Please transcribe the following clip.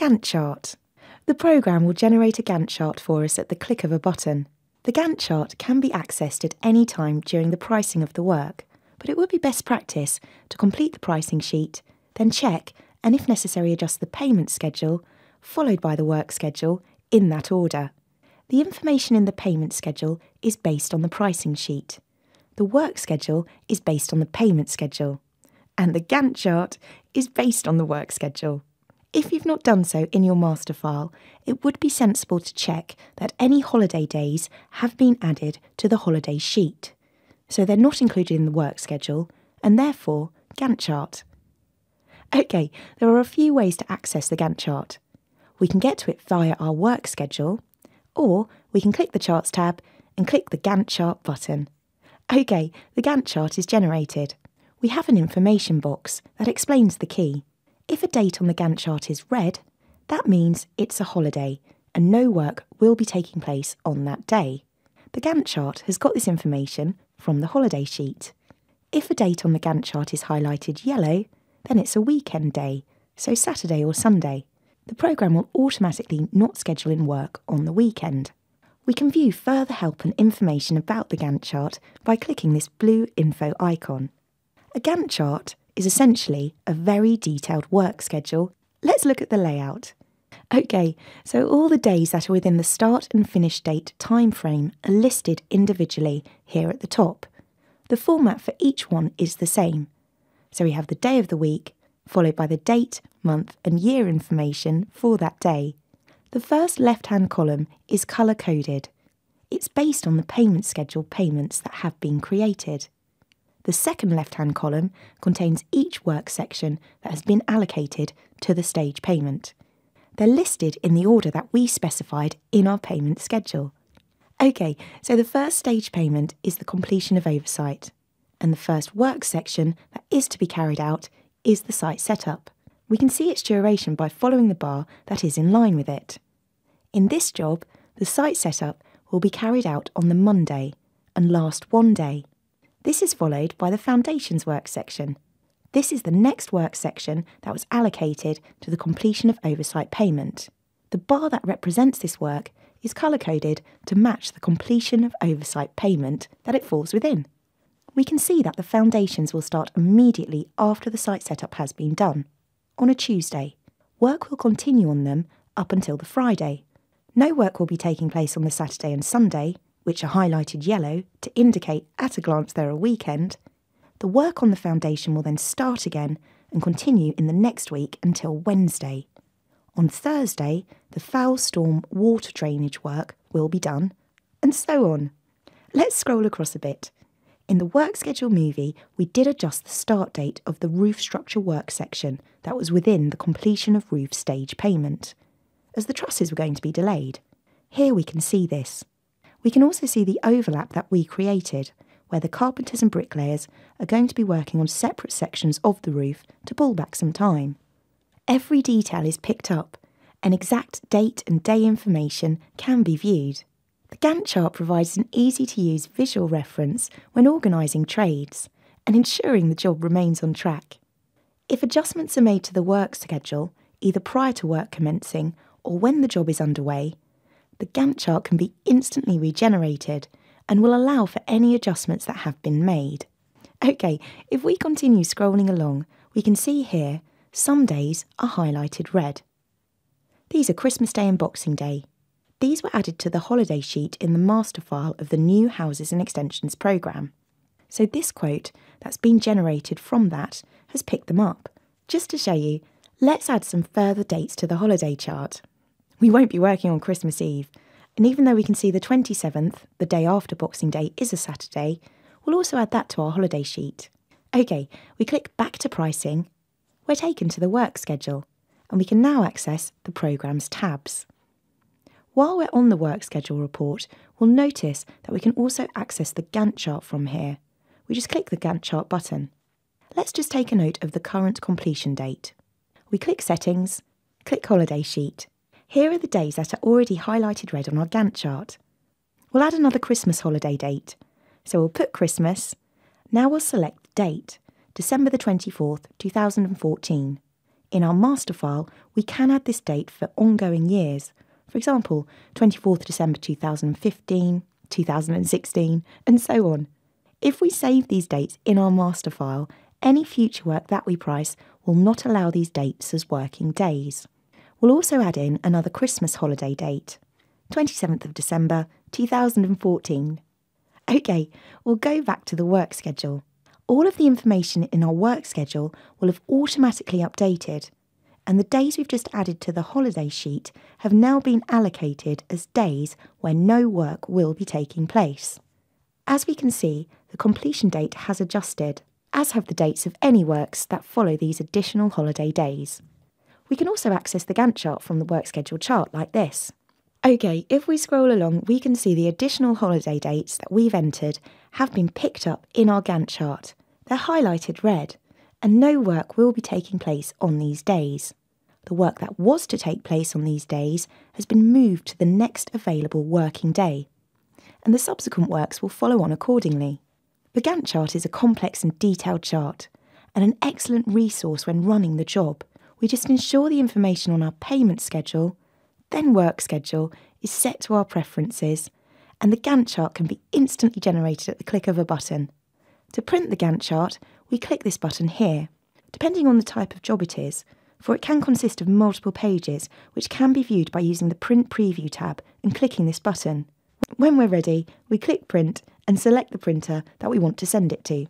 Gantt chart. The programme will generate a Gantt chart for us at the click of a button. The Gantt chart can be accessed at any time during the pricing of the work, but it would be best practice to complete the pricing sheet, then check and if necessary adjust the payment schedule, followed by the work schedule, in that order. The information in the payment schedule is based on the pricing sheet. The work schedule is based on the payment schedule. And the Gantt chart is based on the work schedule. If you've not done so in your master file, it would be sensible to check that any holiday days have been added to the holiday sheet. So they're not included in the work schedule, and therefore Gantt chart. OK, there are a few ways to access the Gantt chart. We can get to it via our work schedule, or we can click the Charts tab and click the Gantt chart button. OK, the Gantt chart is generated. We have an information box that explains the key. If a date on the Gantt chart is red, that means it's a holiday and no work will be taking place on that day. The Gantt chart has got this information from the holiday sheet. If a date on the Gantt chart is highlighted yellow, then it's a weekend day, so Saturday or Sunday. The programme will automatically not schedule in work on the weekend. We can view further help and information about the Gantt chart by clicking this blue info icon. A Gantt chart is essentially a very detailed work schedule. Let's look at the layout. OK, so all the days that are within the start and finish date time frame are listed individually here at the top. The format for each one is the same. So we have the day of the week, followed by the date, month and year information for that day. The first left-hand column is colour-coded. It's based on the payment schedule payments that have been created. The second left-hand column contains each work section that has been allocated to the stage payment. They're listed in the order that we specified in our payment schedule. OK, so the first stage payment is the completion of oversight, and the first work section that is to be carried out is the site setup. We can see its duration by following the bar that is in line with it. In this job, the site setup will be carried out on the Monday and last one day. This is followed by the foundations work section. This is the next work section that was allocated to the completion of oversight payment. The bar that represents this work is colour-coded to match the completion of oversight payment that it falls within. We can see that the foundations will start immediately after the site setup has been done, on a Tuesday. Work will continue on them up until the Friday. No work will be taking place on the Saturday and Sunday, which are highlighted yellow to indicate at a glance they're a weekend. The work on the foundation will then start again and continue in the next week until Wednesday. On Thursday, the foul storm water drainage work will be done, and so on. Let's scroll across a bit. In the work schedule movie, we did adjust the start date of the roof structure work section that was within the completion of roof stage payment, as the trusses were going to be delayed. Here we can see this. We can also see the overlap that we created, where the carpenters and bricklayers are going to be working on separate sections of the roof to pull back some time. Every detail is picked up, and exact date and day information can be viewed. The Gantt chart provides an easy-to-use visual reference when organising trades and ensuring the job remains on track. If adjustments are made to the work schedule, either prior to work commencing or when the job is underway, the Gantt chart can be instantly regenerated and will allow for any adjustments that have been made. OK, if we continue scrolling along, we can see here some days are highlighted red. These are Christmas Day and Boxing Day. These were added to the holiday sheet in the master file of the new Houses and Extensions programme. So this quote that's been generated from that has picked them up. Just to show you, let's add some further dates to the holiday chart. We won't be working on Christmas Eve, and even though we can see the 27th, the day after Boxing Day, is a Saturday, we'll also add that to our holiday sheet. OK, we click back to pricing. We're taken to the work schedule, and we can now access the programme's tabs. While we're on the work schedule report, we'll notice that we can also access the Gantt chart from here. We just click the Gantt chart button. Let's just take a note of the current completion date. We click Settings, click Holiday Sheet. Here are the days that are already highlighted red on our Gantt chart. We'll add another Christmas holiday date. So we'll put Christmas. Now we'll select the date, December the 24th, 2014. in our master file, we can add this date for ongoing years. For example, 24th December 2015, 2016, and so on. If we save these dates in our master file, any future work that we price will not allow these dates as working days. We'll also add in another Christmas holiday date, 27th of December 2014. OK, we'll go back to the work schedule. All of the information in our work schedule will have automatically updated, and the days we've just added to the holiday sheet have now been allocated as days where no work will be taking place. As we can see, the completion date has adjusted, as have the dates of any works that follow these additional holiday days. We can also access the Gantt chart from the work schedule chart like this. OK, if we scroll along, we can see the additional holiday dates that we've entered have been picked up in our Gantt chart. They're highlighted red, and no work will be taking place on these days. The work that was to take place on these days has been moved to the next available working day, and the subsequent works will follow on accordingly. The Gantt chart is a complex and detailed chart, and an excellent resource when running the job. We just ensure the information on our payment schedule, then work schedule, is set to our preferences, and the Gantt chart can be instantly generated at the click of a button. To print the Gantt chart, we click this button here, depending on the type of job it is, for it can consist of multiple pages, which can be viewed by using the Print Preview tab and clicking this button. When we're ready, we click Print and select the printer that we want to send it to.